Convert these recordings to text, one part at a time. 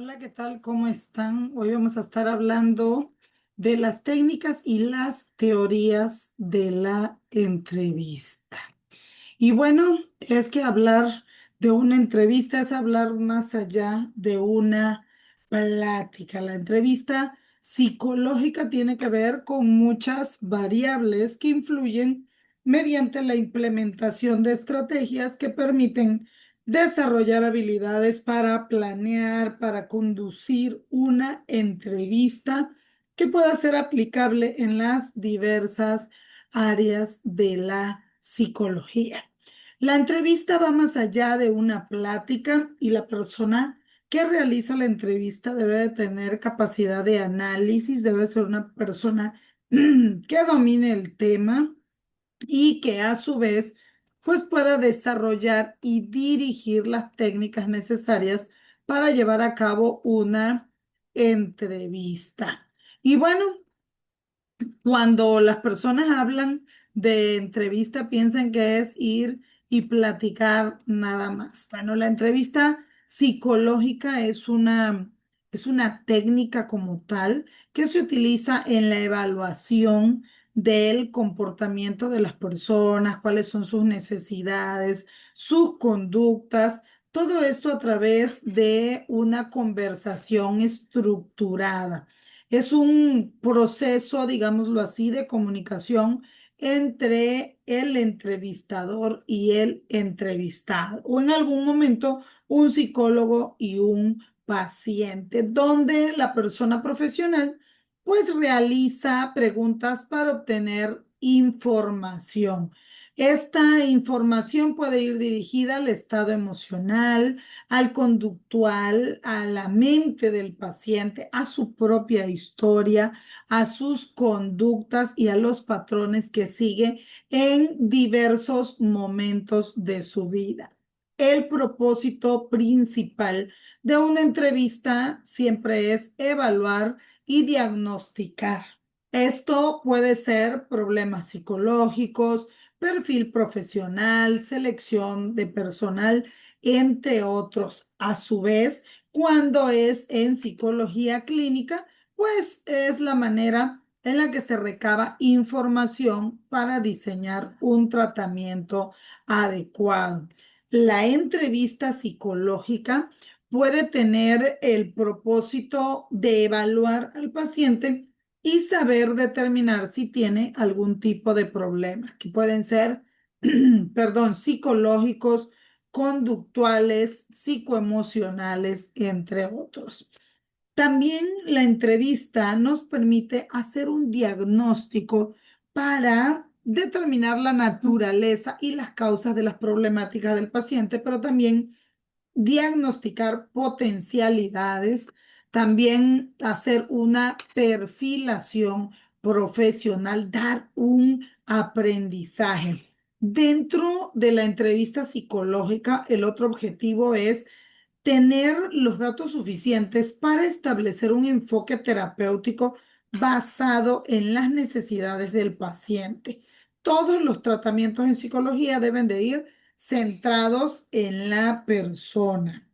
Hola, ¿qué tal? ¿Cómo están? Hoy vamos a estar hablando de las técnicas y las teorías de la entrevista. Y bueno, es que hablar de una entrevista es hablar más allá de una plática. La entrevista psicológica tiene que ver con muchas variables que influyen mediante la implementación de estrategias que permiten desarrollar habilidades para planear, para conducir una entrevista que pueda ser aplicable en las diversas áreas de la psicología. La entrevista va más allá de una plática y la persona que realiza la entrevista debe de tener capacidad de análisis, debe ser una persona que domine el tema y que a su vez pues pueda desarrollar y dirigir las técnicas necesarias para llevar a cabo una entrevista. Y bueno, cuando las personas hablan de entrevista, piensan que es ir y platicar nada más. Bueno, la entrevista psicológica es una técnica como tal que se utiliza en la evaluación del comportamiento de las personas, cuáles son sus necesidades, sus conductas, todo esto a través de una conversación estructurada. Es un proceso, digámoslo así, de comunicación entre el entrevistador y el entrevistado, o en algún momento un psicólogo y un paciente, donde la persona profesional pues realiza preguntas para obtener información. Esta información puede ir dirigida al estado emocional, al conductual, a la mente del paciente, a su propia historia, a sus conductas y a los patrones que sigue en diversos momentos de su vida. El propósito principal de una entrevista siempre es evaluar y diagnosticar. Esto puede ser problemas psicológicos, perfil profesional, selección de personal, entre otros. A su vez, cuando es en psicología clínica, pues es la manera en la que se recaba información para diseñar un tratamiento adecuado. La entrevista psicológica puede tener el propósito de evaluar al paciente y saber determinar si tiene algún tipo de problema, que pueden ser, perdón, psicológicos, conductuales, psicoemocionales, entre otros. También la entrevista nos permite hacer un diagnóstico para determinar la naturaleza y las causas de las problemáticas del paciente, pero también diagnosticar potencialidades, también hacer una perfilación profesional, dar un aprendizaje. Dentro de la entrevista psicológica, el otro objetivo es tener los datos suficientes para establecer un enfoque terapéutico basado en las necesidades del paciente. Todos los tratamientos en psicología deben de ir centrados en la persona.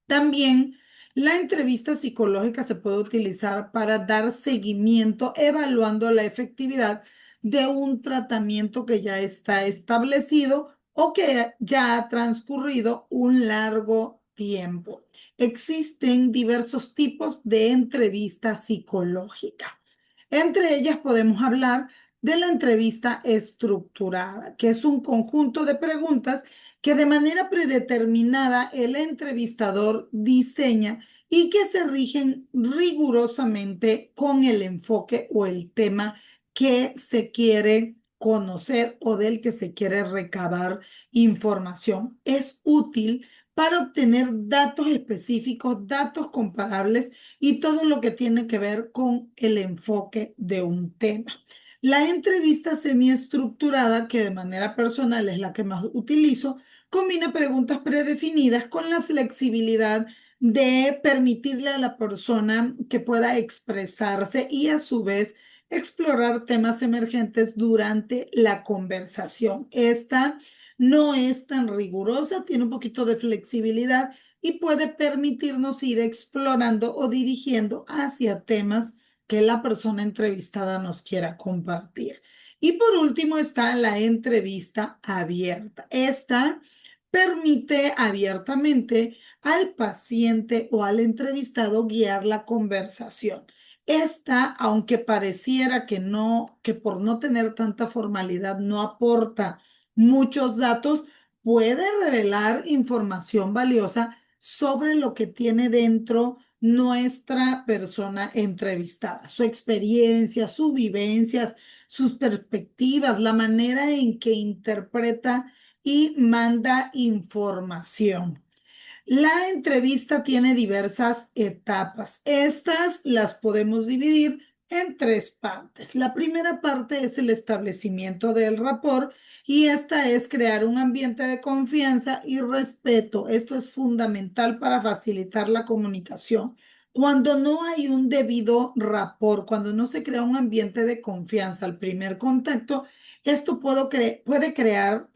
También la entrevista psicológica se puede utilizar para dar seguimiento evaluando la efectividad de un tratamiento que ya está establecido o que ya ha transcurrido un largo tiempo. Existen diversos tipos de entrevista psicológica. Entre ellas podemos hablar de la entrevista estructurada, que es un conjunto de preguntas que de manera predeterminada el entrevistador diseña y que se rigen rigurosamente con el enfoque o el tema que se quiere conocer o del que se quiere recabar información. Es útil para obtener datos específicos, datos comparables y todo lo que tiene que ver con el enfoque de un tema. La entrevista semiestructurada, que de manera personal es la que más utilizo, combina preguntas predefinidas con la flexibilidad de permitirle a la persona que pueda expresarse y a su vez explorar temas emergentes durante la conversación. Esta no es tan rigurosa, tiene un poquito de flexibilidad y puede permitirnos ir explorando o dirigiendo hacia temas que la persona entrevistada nos quiera compartir. Y por último está la entrevista abierta. Esta permite abiertamente al paciente o al entrevistado guiar la conversación. Esta, aunque pareciera que no, que por no tener tanta formalidad no aporta muchos datos, puede revelar información valiosa sobre lo que tiene dentro nuestra persona entrevistada, su experiencia, sus vivencias, sus perspectivas, la manera en que interpreta y manda información. La entrevista tiene diversas etapas. Estas las podemos dividir en tres partes. La primera parte es el establecimiento del rapport y esta es crear un ambiente de confianza y respeto. Esto es fundamental para facilitar la comunicación. Cuando no hay un debido rapport, cuando no se crea un ambiente de confianza al primer contacto, esto puede crear,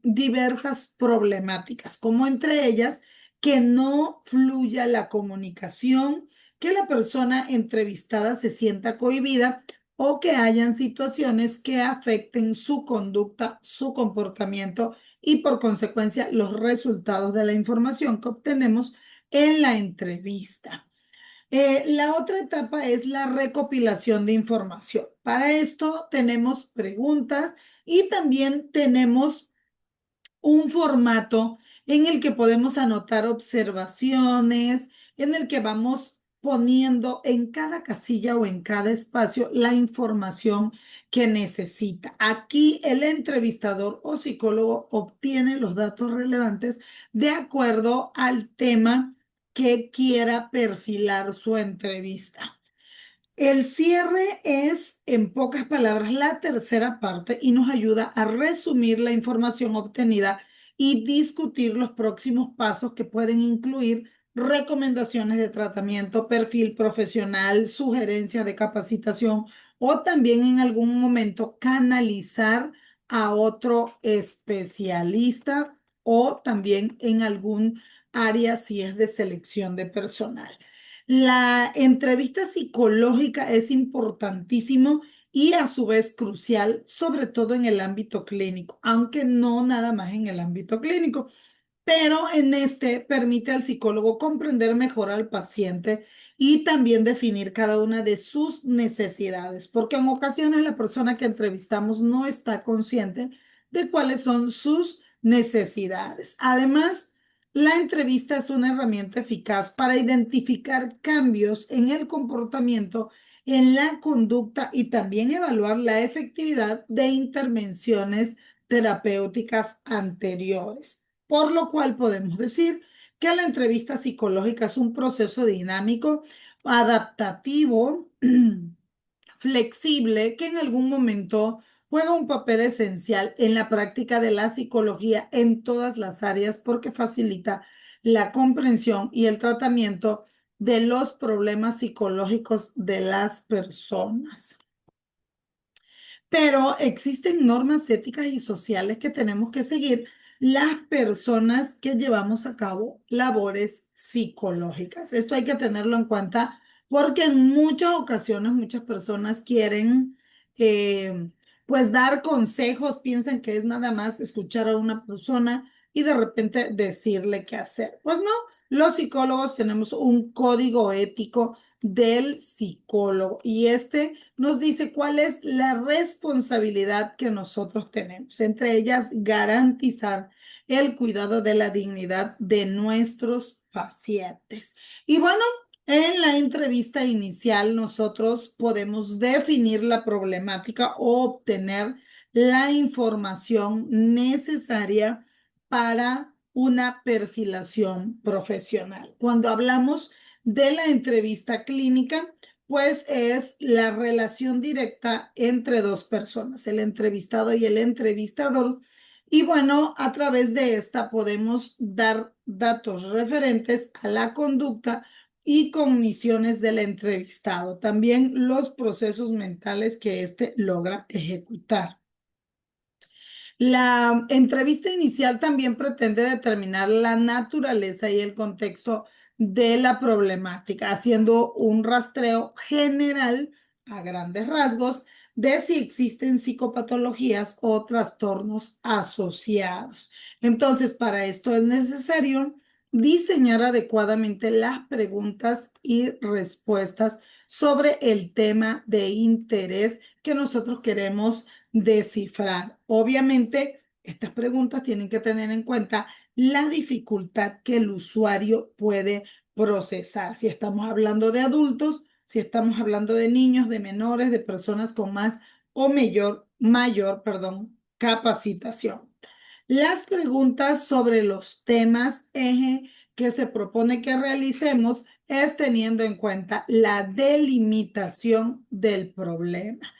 diversas problemáticas, como entre ellas que no fluya la comunicación, que la persona entrevistada se sienta cohibida o que hayan situaciones que afecten su conducta, su comportamiento y por consecuencia los resultados de la información que obtenemos en la entrevista. La otra etapa es la recopilación de información. Para esto tenemos preguntas y también tenemos un formato en el que podemos anotar observaciones, en el que vamos poniendo en cada casilla o en cada espacio la información que necesita. Aquí el entrevistador o psicólogo obtiene los datos relevantes de acuerdo al tema que quiera perfilar su entrevista. El cierre es, en pocas palabras, la tercera parte y nos ayuda a resumir la información obtenida y discutir los próximos pasos que pueden incluir recomendaciones de tratamiento, perfil profesional, sugerencias de capacitación o también en algún momento canalizar a otro especialista o también en algún área si es de selección de personal. La entrevista psicológica es importantísimo y a su vez crucial, sobre todo en el ámbito clínico, aunque no nada más en el ámbito clínico, pero en este permite al psicólogo comprender mejor al paciente y también definir cada una de sus necesidades, porque en ocasiones la persona que entrevistamos no está consciente de cuáles son sus necesidades. Además, la entrevista es una herramienta eficaz para identificar cambios en el comportamiento, en la conducta y también evaluar la efectividad de intervenciones terapéuticas anteriores. Por lo cual podemos decir que la entrevista psicológica es un proceso dinámico, adaptativo, flexible, que en algún momento juega un papel esencial en la práctica de la psicología en todas las áreas porque facilita la comprensión y el tratamiento de los problemas psicológicos de las personas. Pero existen normas éticas y sociales que tenemos que seguir las personas que llevamos a cabo labores psicológicas. Esto hay que tenerlo en cuenta porque en muchas ocasiones muchas personas quieren pues dar consejos, piensan que es nada más escuchar a una persona y de repente decirle qué hacer. Pues no, los psicólogos tenemos un código ético del psicólogo y este nos dice cuál es la responsabilidad que nosotros tenemos, entre ellas garantizar el cuidado de la dignidad de nuestros pacientes. Y bueno, en la entrevista inicial nosotros podemos definir la problemática o obtener la información necesaria para una perfilación profesional. Cuando hablamos de la entrevista clínica, pues es la relación directa entre dos personas, el entrevistado y el entrevistador. Y bueno, a través de esta podemos dar datos referentes a la conducta y cogniciones del entrevistado, también los procesos mentales que éste logra ejecutar. La entrevista inicial también pretende determinar la naturaleza y el contexto de la problemática, haciendo un rastreo general a grandes rasgos de si existen psicopatologías o trastornos asociados. Entonces, para esto es necesario diseñar adecuadamente las preguntas y respuestas sobre el tema de interés que nosotros queremos descifrar. Obviamente, estas preguntas tienen que tener en cuenta la dificultad que el usuario puede procesar. Si estamos hablando de adultos, si estamos hablando de niños, de menores, de personas con más o mayor, capacitación. Las preguntas sobre los temas eje que se propone que realicemos es teniendo en cuenta la delimitación del problema.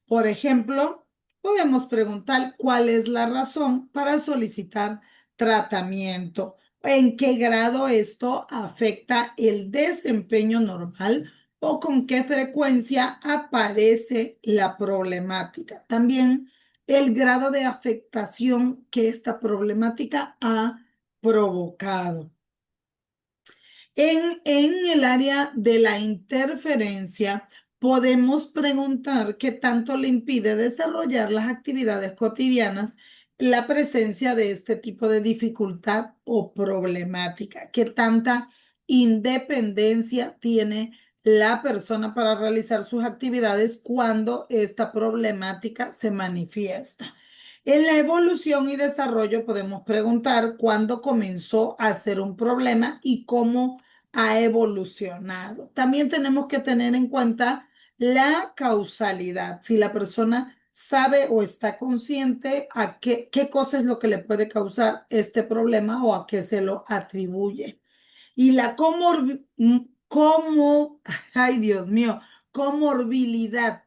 Por ejemplo, podemos preguntar cuál es la razón para solicitar tratamiento, en qué grado esto afecta el desempeño normal o con qué frecuencia aparece la problemática. También el grado de afectación que esta problemática ha provocado. En el área de la interferencia, podemos preguntar qué tanto le impide desarrollar las actividades cotidianas la presencia de este tipo de dificultad o problemática, qué tanta independencia tiene la persona para realizar sus actividades cuando esta problemática se manifiesta. En la evolución y desarrollo podemos preguntar cuándo comenzó a ser un problema y cómo ha evolucionado. También tenemos que tener en cuenta la causalidad, si la persona sabe o está consciente a qué cosa es lo que le puede causar este problema o a qué se lo atribuye. Y la ay Dios mío, comorbilidad.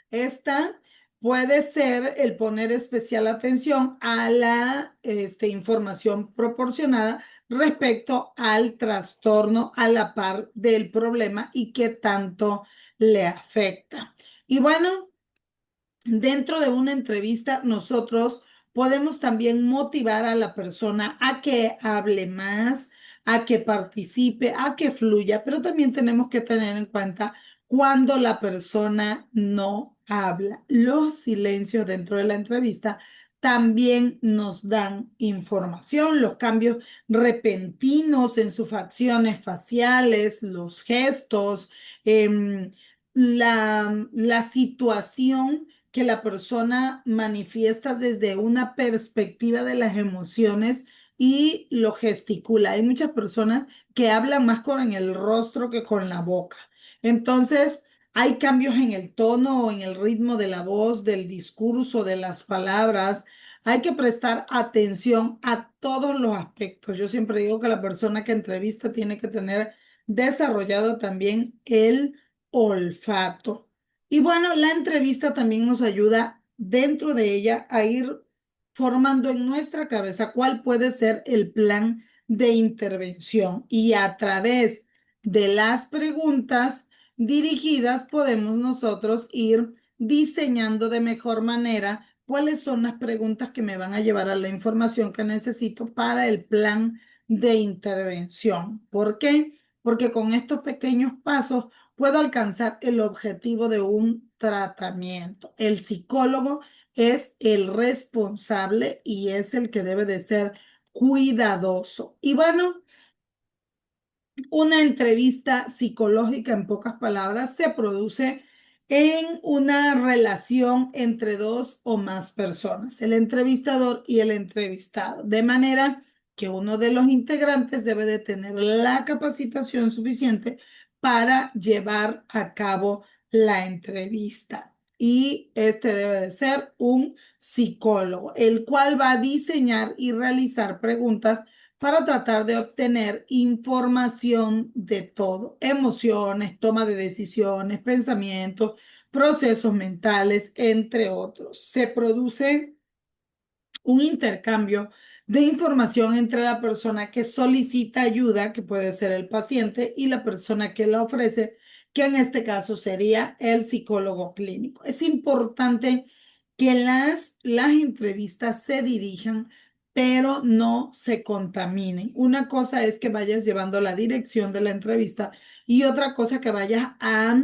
Esta puede ser el poner especial atención a la información proporcionada respecto al trastorno a la par del problema y qué tanto le afecta. Y bueno, dentro de una entrevista, nosotros podemos también motivar a la persona a que hable más, a que participe, a que fluya, pero también tenemos que tener en cuenta cuando la persona no habla. Los silencios dentro de la entrevista también nos dan información, los cambios repentinos en sus facciones faciales, los gestos, la situación que la persona manifiesta desde una perspectiva de las emociones y lo gesticula. Hay muchas personas que hablan más con el rostro que con la boca. Entonces, hay cambios en el tono o en el ritmo de la voz, del discurso, de las palabras. Hay que prestar atención a todos los aspectos. Yo siempre digo que la persona que entrevista tiene que tener desarrollado también el olfato. Y bueno, la entrevista también nos ayuda dentro de ella a ir formando en nuestra cabeza cuál puede ser el plan de intervención. Y a través de las preguntas dirigidas podemos nosotros ir diseñando de mejor manera cuáles son las preguntas que me van a llevar a la información que necesito para el plan de intervención. ¿Por qué? Porque con estos pequeños pasos puedo alcanzar el objetivo de un tratamiento. El psicólogo es el responsable y es el que debe de ser cuidadoso. Y bueno, una entrevista psicológica, en pocas palabras, se produce en una relación entre dos o más personas, el entrevistador y el entrevistado, de manera que uno de los integrantes debe de tener la capacitación suficiente para llevar a cabo la entrevista. Y este debe de ser un psicólogo, el cual va a diseñar y realizar preguntas para tratar de obtener información de todo, emociones, toma de decisiones, pensamientos, procesos mentales, entre otros. Se produce un intercambio de información entre la persona que solicita ayuda, que puede ser el paciente, y la persona que la ofrece, que en este caso sería el psicólogo clínico. Es importante que las entrevistas se dirijan, pero no se contaminen. Una cosa es que vayas llevando la dirección de la entrevista y otra cosa que vayas a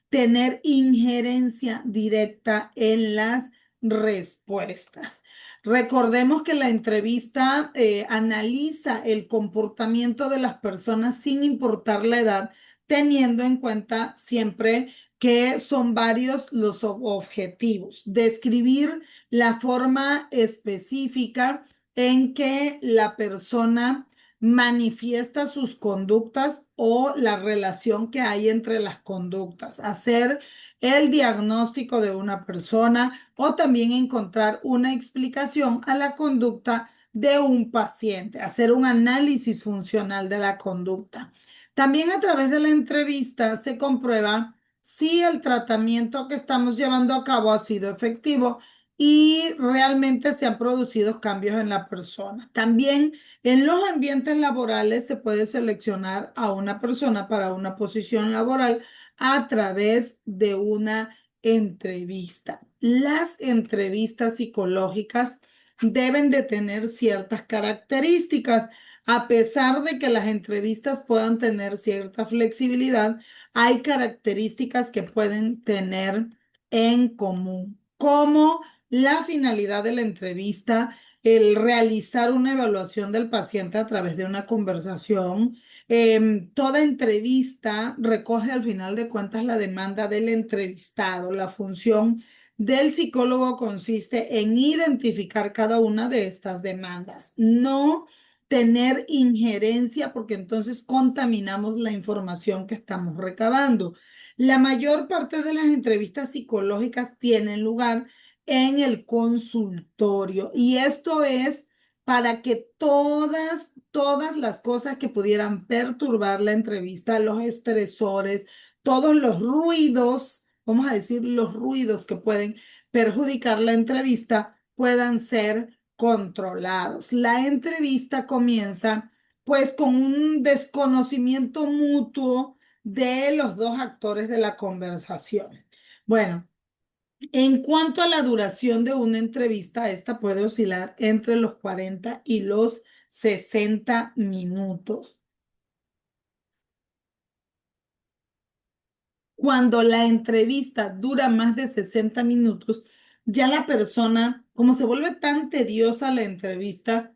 tener injerencia directa en las respuestas. Recordemos que la entrevista analiza el comportamiento de las personas sin importar la edad, teniendo en cuenta siempre que son varios los objetivos. Describir la forma específica en que la persona manifiesta sus conductas o la relación que hay entre las conductas. Hacer el diagnóstico de una persona o también encontrar una explicación a la conducta de un paciente, hacer un análisis funcional de la conducta. También a través de la entrevista se comprueba si el tratamiento que estamos llevando a cabo ha sido efectivo y realmente se han producido cambios en la persona. También en los ambientes laborales se puede seleccionar a una persona para una posición laboral a través de una entrevista. Las entrevistas psicológicas deben de tener ciertas características. A pesar de que las entrevistas puedan tener cierta flexibilidad, hay características que pueden tener en común, como la finalidad de la entrevista, el realizar una evaluación del paciente a través de una conversación. Toda entrevista recoge al final de cuentas la demanda del entrevistado. La función del psicólogo consiste en identificar cada una de estas demandas, no tener injerencia porque entonces contaminamos la información que estamos recabando. La mayor parte de las entrevistas psicológicas tienen lugar en el consultorio y esto es para que todas las cosas que pudieran perturbar la entrevista, los estresores, todos los ruidos, vamos a decir, los ruidos que pueden perjudicar la entrevista puedan ser controlados. La entrevista comienza pues con un desconocimiento mutuo de los dos actores de la conversación. Bueno, en cuanto a la duración de una entrevista, esta puede oscilar entre los 40 y los 60 minutos. Cuando la entrevista dura más de 60 minutos, ya la persona, como se vuelve tan tediosa la entrevista,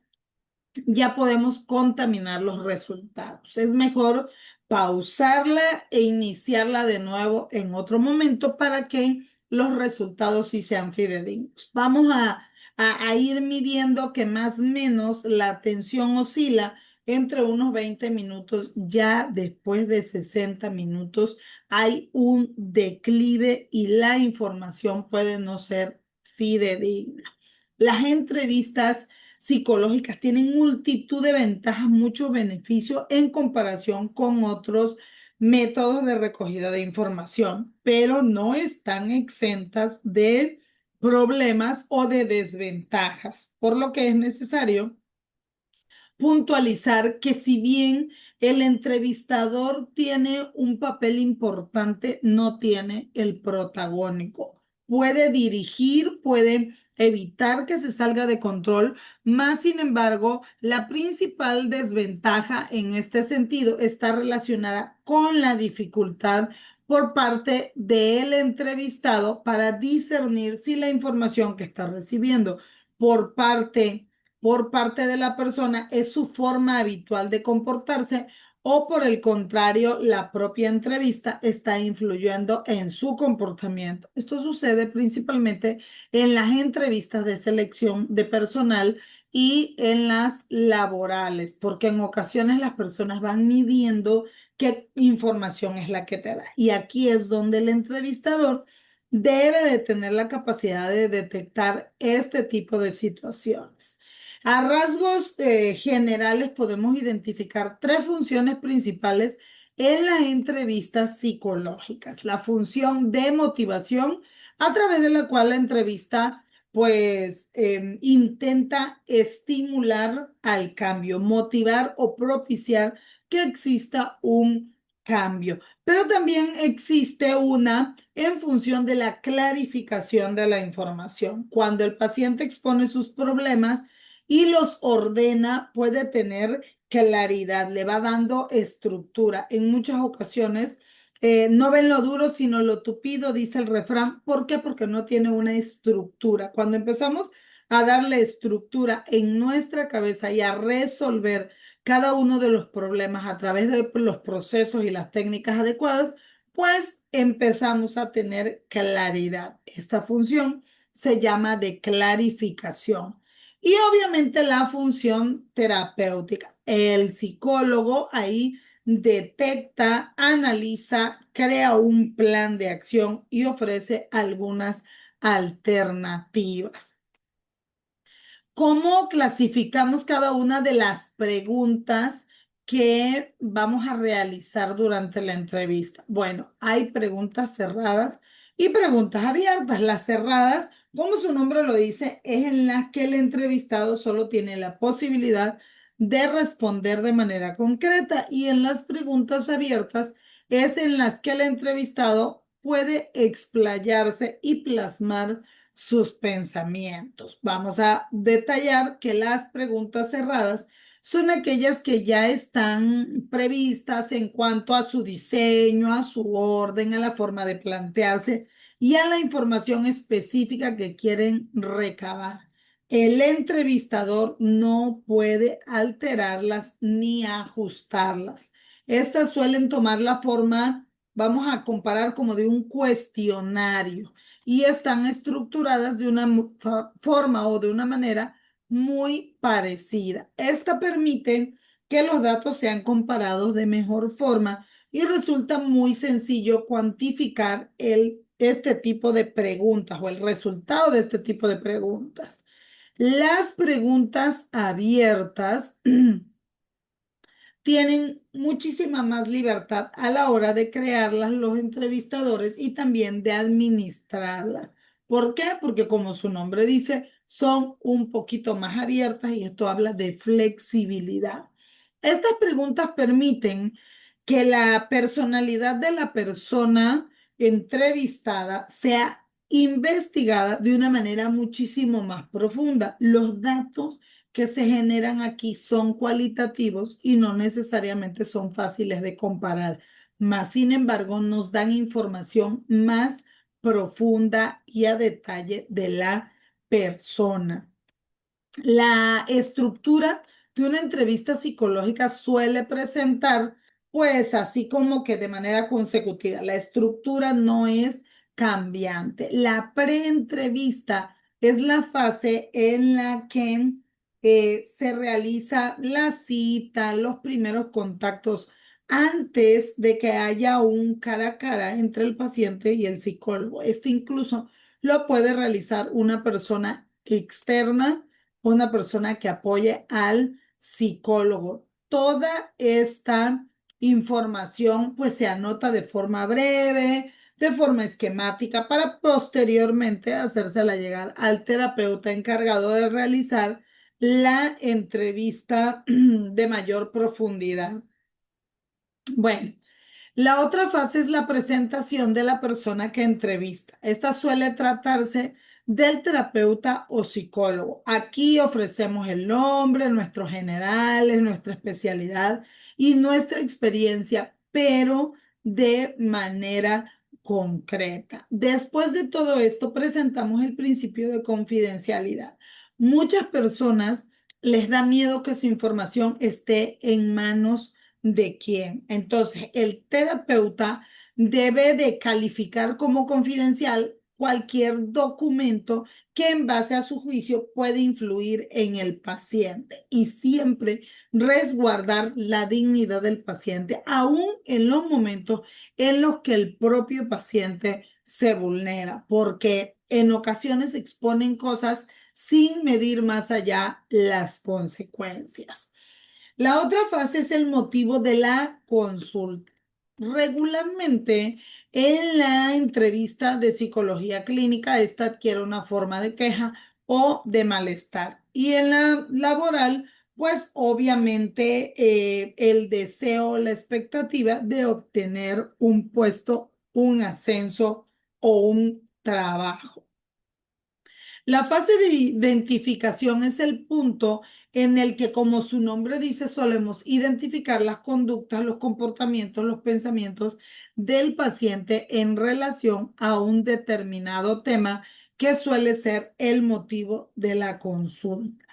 ya podemos contaminar los resultados. Es mejor pausarla e iniciarla de nuevo en otro momento para que los resultados sí sean fidedignos. Vamos a ir midiendo que más o menos la atención oscila entre unos 20 minutos. Ya después de 60 minutos hay un declive y la información puede no ser fidedigna. Las entrevistas psicológicas tienen multitud de ventajas, muchos beneficios en comparación con otros métodos de recogida de información, pero no están exentas de problemas o de desventajas, por lo que es necesario puntualizar que si bien el entrevistador tiene un papel importante, no tiene el protagónico. Puede dirigir, puede evitar que se salga de control, más sin embargo, la principal desventaja en este sentido está relacionada con la dificultad por parte del entrevistado para discernir si la información que está recibiendo por parte de la persona es su forma habitual de comportarse o por el contrario, la propia entrevista está influyendo en su comportamiento. Esto sucede principalmente en las entrevistas de selección de personal y en las laborales, porque en ocasiones las personas van midiendo qué información es la que te da. Y aquí es donde el entrevistador debe de tener la capacidad de detectar este tipo de situaciones. A rasgos generales podemos identificar tres funciones principales en las entrevistas psicológicas. La función de motivación, a través de la cual la entrevista pues intenta estimular al cambio, motivar o propiciar que exista un cambio. Pero también existe una en función de la clarificación de la información. Cuando el paciente expone sus problemas y los ordena, puede tener claridad, le va dando estructura. En muchas ocasiones no ven lo duro, sino lo tupido, dice el refrán. ¿Por qué? Porque no tiene una estructura. Cuando empezamos a darle estructura en nuestra cabeza y a resolver cada uno de los problemas a través de los procesos y las técnicas adecuadas, pues empezamos a tener claridad. Esta función se llama de clarificación. Y obviamente la función terapéutica. El psicólogo ahí detecta, analiza, crea un plan de acción y ofrece algunas alternativas. ¿Cómo clasificamos cada una de las preguntas que vamos a realizar durante la entrevista? Bueno, hay preguntas cerradas y preguntas abiertas. Las cerradas, como su nombre lo dice, es en las que el entrevistado solo tiene la posibilidad de responder de manera concreta, y en las preguntas abiertas es en las que el entrevistado puede explayarse y plasmar sus pensamientos. Vamos a detallar que las preguntas cerradas son aquellas que ya están previstas en cuanto a su diseño, a su orden, a la forma de plantearse y a la información específica que quieren recabar. El entrevistador no puede alterarlas ni ajustarlas. Estas suelen tomar la forma, vamos a comparar, como de un cuestionario, y están estructuradas de una forma o de una manera muy parecida. Esta permite que los datos sean comparados de mejor forma y resulta muy sencillo cuantificar este tipo de preguntas o el resultado de este tipo de preguntas. Las preguntas abiertas tienen muchísima más libertad a la hora de crearlas los entrevistadores y también de administrarlas. ¿Por qué? Porque, como su nombre dice, son un poquito más abiertas, y esto habla de flexibilidad. Estas preguntas permiten que la personalidad de la persona entrevistada sea investigada de una manera muchísimo más profunda. Los datos que se generan aquí son cualitativos y no necesariamente son fáciles de comparar. Más sin embargo, nos dan información más profunda y a detalle de la persona. La estructura de una entrevista psicológica suele presentar, pues, así como que de manera consecutiva. La estructura no es cambiante. La preentrevista es la fase en la que se realiza la cita, los primeros contactos antes de que haya un cara a cara entre el paciente y el psicólogo. Este incluso lo puede realizar una persona externa, una persona que apoye al psicólogo. Toda esta información pues se anota de forma breve, de forma esquemática, para posteriormente hacérsela llegar al terapeuta encargado de realizar la entrevista de mayor profundidad. Bueno, la otra fase es la presentación de la persona que entrevista. Esta suele tratarse del terapeuta o psicólogo. Aquí ofrecemos el nombre, nuestros generales, nuestra especialidad y nuestra experiencia, pero de manera concreta. Después de todo esto, presentamos el principio de confidencialidad. Muchas personas les da miedo que su información esté en manos de quién. Entonces, el terapeuta debe de calificar como confidencial cualquier documento que, en base a su juicio, puede influir en el paciente, y siempre resguardar la dignidad del paciente, aún en los momentos en los que el propio paciente se vulnera, porque en ocasiones exponen cosas sin medir más allá las consecuencias. La otra fase es el motivo de la consulta. Regularmente, en la entrevista de psicología clínica, esta adquiere una forma de queja o de malestar. Y en la laboral pues obviamente el deseo, la expectativa de obtener un puesto, un ascenso o un trabajo. La fase de identificación es el punto en el que, como su nombre dice, solemos identificar las conductas, los comportamientos, los pensamientos del paciente en relación a un determinado tema que suele ser el motivo de la consulta.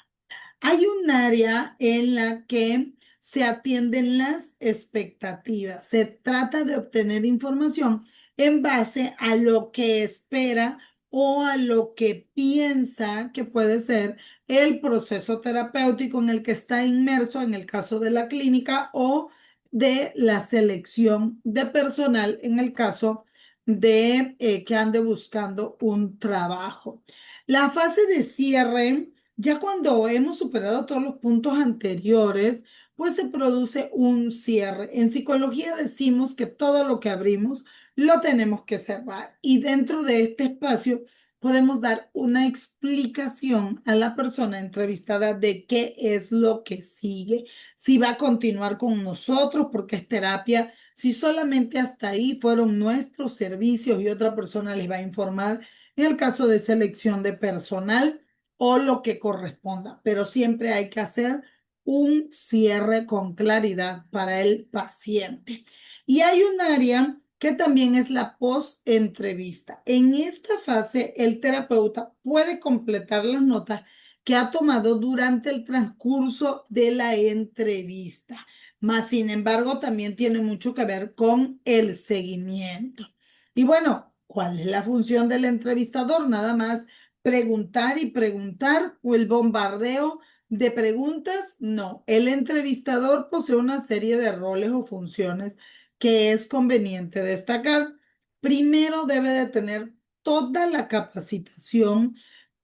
Hay un área en la que se atienden las expectativas. Se trata de obtener información en base a lo que espera o a lo que piensa que puede ser el proceso terapéutico en el que está inmerso en el caso de la clínica o de la selección de personal en el caso de que ande buscando un trabajo. La fase de cierre, ya cuando hemos superado todos los puntos anteriores, pues se produce un cierre. En psicología decimos que todo lo que abrimos lo tenemos que cerrar y dentro de este espacio podemos dar una explicación a la persona entrevistada de qué es lo que sigue, si va a continuar con nosotros porque es terapia, si solamente hasta ahí fueron nuestros servicios y otra persona les va a informar en el caso de selección de personal o lo que corresponda, pero siempre hay que hacer un cierre con claridad para el paciente. Y hay un área que también es la post-entrevista. En esta fase, el terapeuta puede completar las notas que ha tomado durante el transcurso de la entrevista, más sin embargo, también tiene mucho que ver con el seguimiento. Y bueno, ¿cuál es la función del entrevistador? Nada más preguntar y preguntar o el bombardeo de preguntas. No, el entrevistador posee una serie de roles o funciones que es conveniente destacar. Primero debe de tener toda la capacitación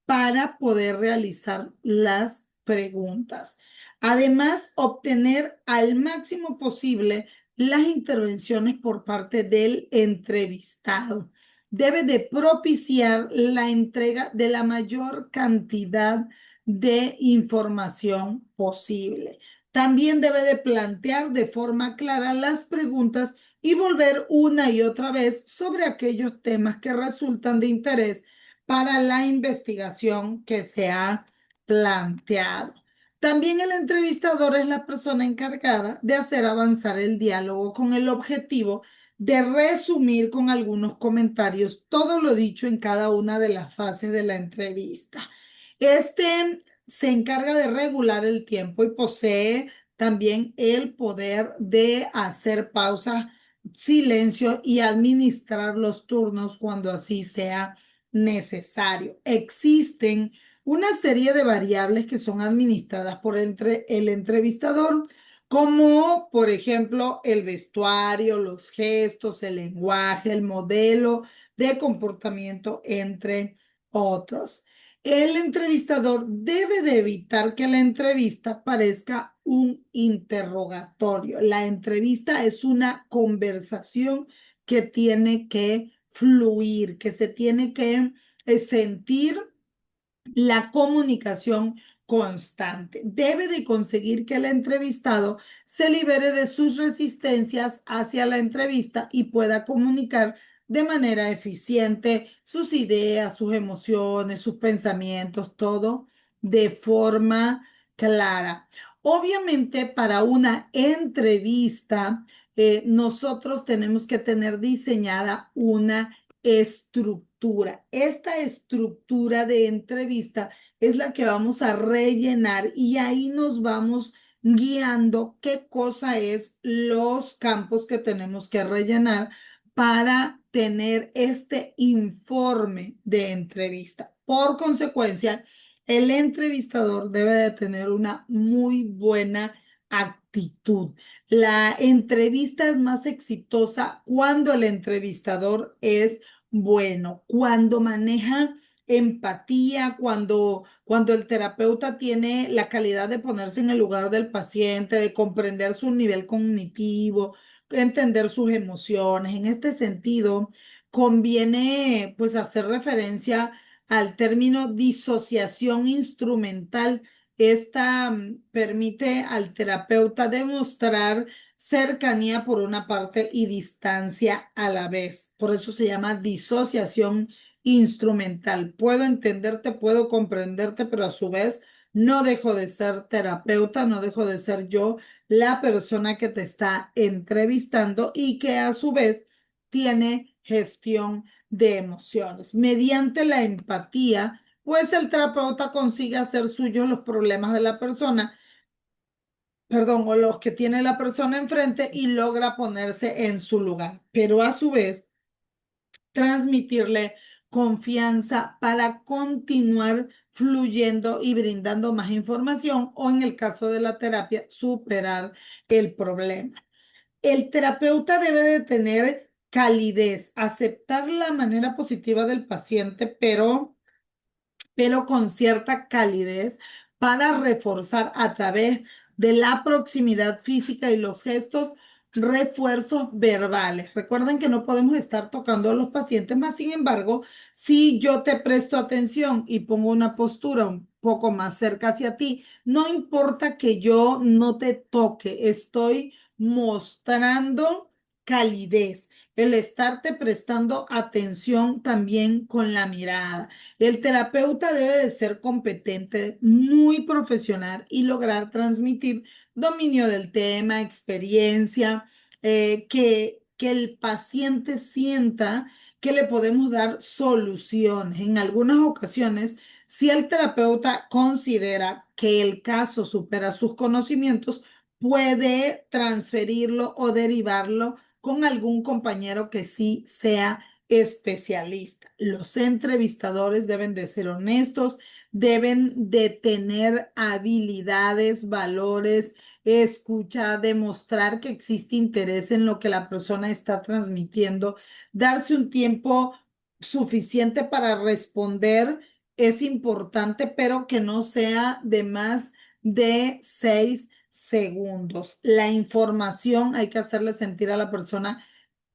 para poder realizar las preguntas. Además, obtener al máximo posible las intervenciones por parte del entrevistado. Debe de propiciar la entrega de la mayor cantidad de información posible. También debe de plantear de forma clara las preguntas y volver una y otra vez sobre aquellos temas que resultan de interés para la investigación que se ha planteado. También el entrevistador es la persona encargada de hacer avanzar el diálogo con el objetivo de resumir con algunos comentarios todo lo dicho en cada una de las fases de la entrevista. Este se encarga de regular el tiempo y posee también el poder de hacer pausas, silencio y administrar los turnos cuando así sea necesario. Existen una serie de variables que son administradas por el entrevistador, como por ejemplo el vestuario, los gestos, el lenguaje, el modelo de comportamiento, entre otros. El entrevistador debe de evitar que la entrevista parezca un interrogatorio. La entrevista es una conversación que tiene que fluir, que se tiene que sentir la comunicación constante. Debe de conseguir que el entrevistado se libere de sus resistencias hacia la entrevista y pueda comunicar de manera eficiente sus ideas, sus emociones, sus pensamientos, todo de forma clara. Obviamente, para una entrevista, nosotros tenemos que tener diseñada una estructura. Esta estructura de entrevista es la que vamos a rellenar y ahí nos vamos guiando qué cosa es los campos que tenemos que rellenar para tener este informe de entrevista. Por consecuencia, el entrevistador debe de tener una muy buena actitud. La entrevista es más exitosa cuando el entrevistador es bueno, cuando maneja empatía, cuando el terapeuta tiene la calidad de ponerse en el lugar del paciente, de comprender su nivel cognitivo, entender sus emociones. En este sentido, conviene pues hacer referencia al término disociación instrumental Esta permite al terapeuta demostrar cercanía por una parte y distancia a la vez. Por eso se llama disociación instrumental. Puedo entenderte, puedo comprenderte, pero a su vez no dejo de ser terapeuta, no dejo de ser yo la persona que te está entrevistando y que a su vez tiene gestión de emociones. Mediante la empatía, pues el terapeuta consigue hacer suyos los problemas de la persona, perdón, o los que tiene la persona enfrente y logra ponerse en su lugar, pero a su vez transmitirle confianza para continuar fluyendo y brindando más información o en el caso de la terapia, superar el problema. El terapeuta debe de tener calidez, aceptar la manera positiva del paciente, pero con cierta calidez para reforzar a través de la proximidad física y los gestos refuerzos verbales. Recuerden que no podemos estar tocando a los pacientes, más sin embargo, si yo te presto atención y pongo una postura un poco más cerca hacia ti, no importa que yo no te toque, estoy mostrando calidez, el estarte prestando atención también con la mirada. El terapeuta debe de ser competente, muy profesional y lograr transmitir dominio del tema, experiencia, que el paciente sienta que le podemos dar soluciones. En algunas ocasiones, si el terapeuta considera que el caso supera sus conocimientos, puede transferirlo o derivarlo con algún compañero que sí sea especialista. Los entrevistadores deben de ser honestos, deben de tener habilidades, valores, escucha, demostrar que existe interés en lo que la persona está transmitiendo, darse un tiempo suficiente para responder es importante, pero que no sea de más de 6 segundos. La información hay que hacerle sentir a la persona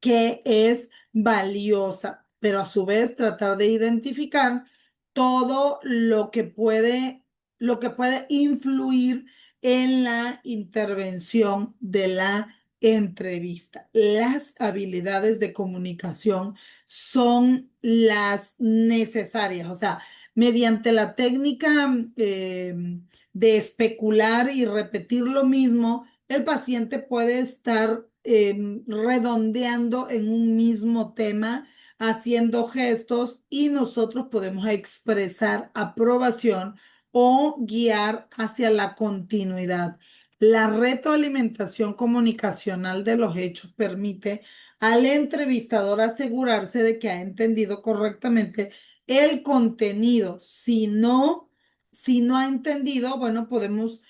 que es valiosa, pero a su vez tratar de identificar todo lo que puede influir en la intervención de la entrevista. Las habilidades de comunicación son las necesarias, o sea, mediante la técnica de especular y repetir lo mismo, el paciente puede estar redondeando en un mismo tema, haciendo gestos y nosotros podemos expresar aprobación o guiar hacia la continuidad. La retroalimentación comunicacional de los hechos permite al entrevistador asegurarse de que ha entendido correctamente el contenido. Si no ha entendido, bueno, podemos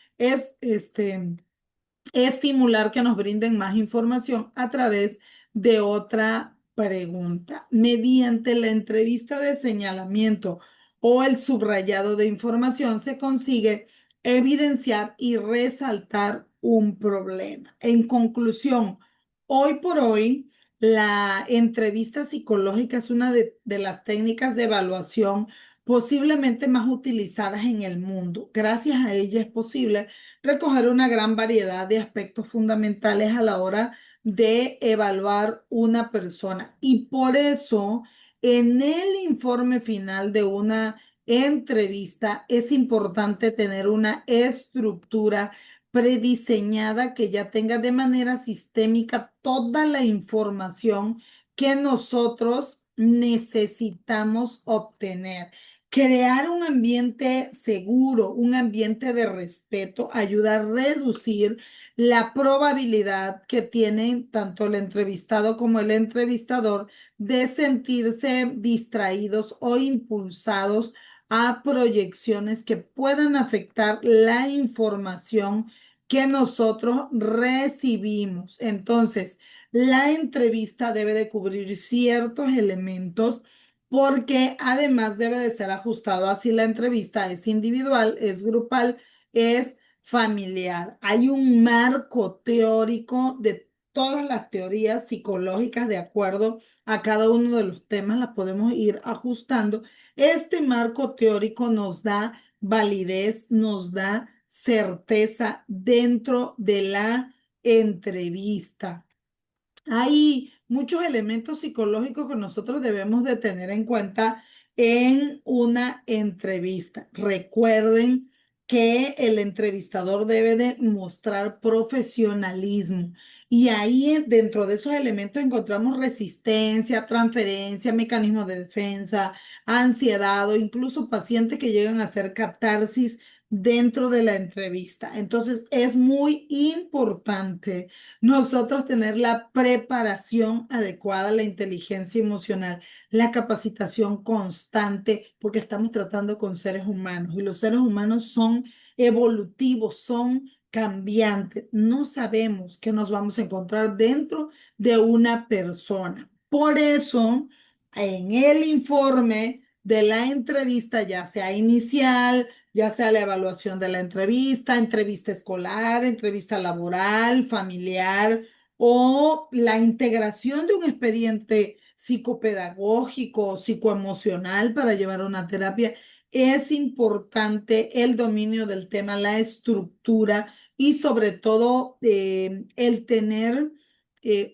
estimular que nos brinden más información a través de otra pregunta. Mediante la entrevista de señalamiento o el subrayado de información se consigue evidenciar y resaltar un problema. En conclusión, hoy por hoy, la entrevista psicológica es una de las técnicas de evaluación posiblemente más utilizadas en el mundo. Gracias a ella es posible recoger una gran variedad de aspectos fundamentales a la hora de evaluar una persona. Y por eso, en el informe final de una entrevista, es importante tener una estructura prediseñada que ya tenga de manera sistémica toda la información que nosotros necesitamos obtener. Crear un ambiente seguro, un ambiente de respeto, ayuda a reducir la probabilidad que tienen tanto el entrevistado como el entrevistador de sentirse distraídos o impulsados a proyecciones que puedan afectar la información que nosotros recibimos. Entonces, la entrevista debe de cubrir ciertos elementos porque además debe de ser ajustado así la entrevista es individual, es grupal, es familiar. Hay un marco teórico de todas las teorías psicológicas de acuerdo a cada uno de los temas, las podemos ir ajustando. Este marco teórico nos da validez, nos da certeza dentro de la entrevista. Hay muchos elementos psicológicos que nosotros debemos de tener en cuenta en una entrevista. Recuerden que el entrevistador debe de mostrar profesionalismo y ahí dentro de esos elementos encontramos resistencia, transferencia, mecanismos de defensa, ansiedad o incluso pacientes que llegan a hacer catarsis dentro de la entrevista. Entonces es muy importante nosotros tener la preparación adecuada, la inteligencia emocional, la capacitación constante, porque estamos tratando con seres humanos y los seres humanos son evolutivos, son cambiantes. No sabemos qué nos vamos a encontrar dentro de una persona. Por eso, en el informe de la entrevista, ya sea inicial, ya sea la evaluación de la entrevista, entrevista escolar, entrevista laboral, familiar o la integración de un expediente psicopedagógico o psicoemocional para llevar una terapia. Es importante el dominio del tema, la estructura y sobre todo el tener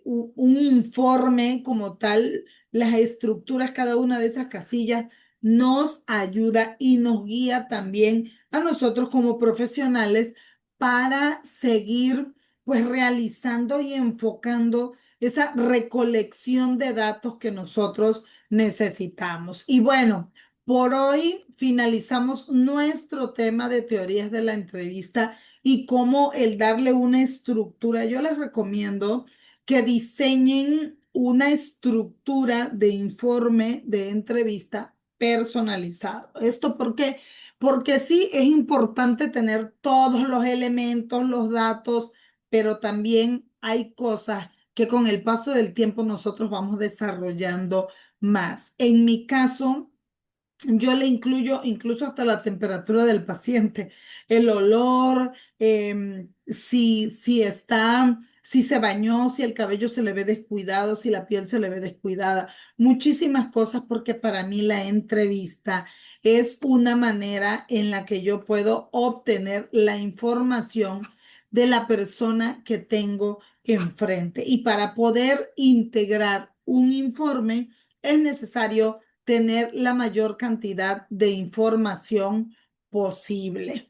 un informe como tal, las estructuras, cada una de esas casillas nos ayuda y nos guía también a nosotros como profesionales para seguir pues realizando y enfocando esa recolección de datos que nosotros necesitamos. Y bueno, por hoy finalizamos nuestro tema de teorías de la entrevista y cómo el darle una estructura. Yo les recomiendo que diseñen una estructura de informe de entrevista personalizado. ¿Esto por qué? Porque sí es importante tener todos los elementos, los datos, pero también hay cosas que con el paso del tiempo nosotros vamos desarrollando más. En mi caso, yo le incluyo incluso hasta la temperatura del paciente, el olor, si se bañó, si el cabello se le ve descuidado, si la piel se le ve descuidada, muchísimas cosas porque para mí la entrevista es una manera en la que yo puedo obtener la información de la persona que tengo enfrente. Y para poder integrar un informe es necesario tener la mayor cantidad de información posible.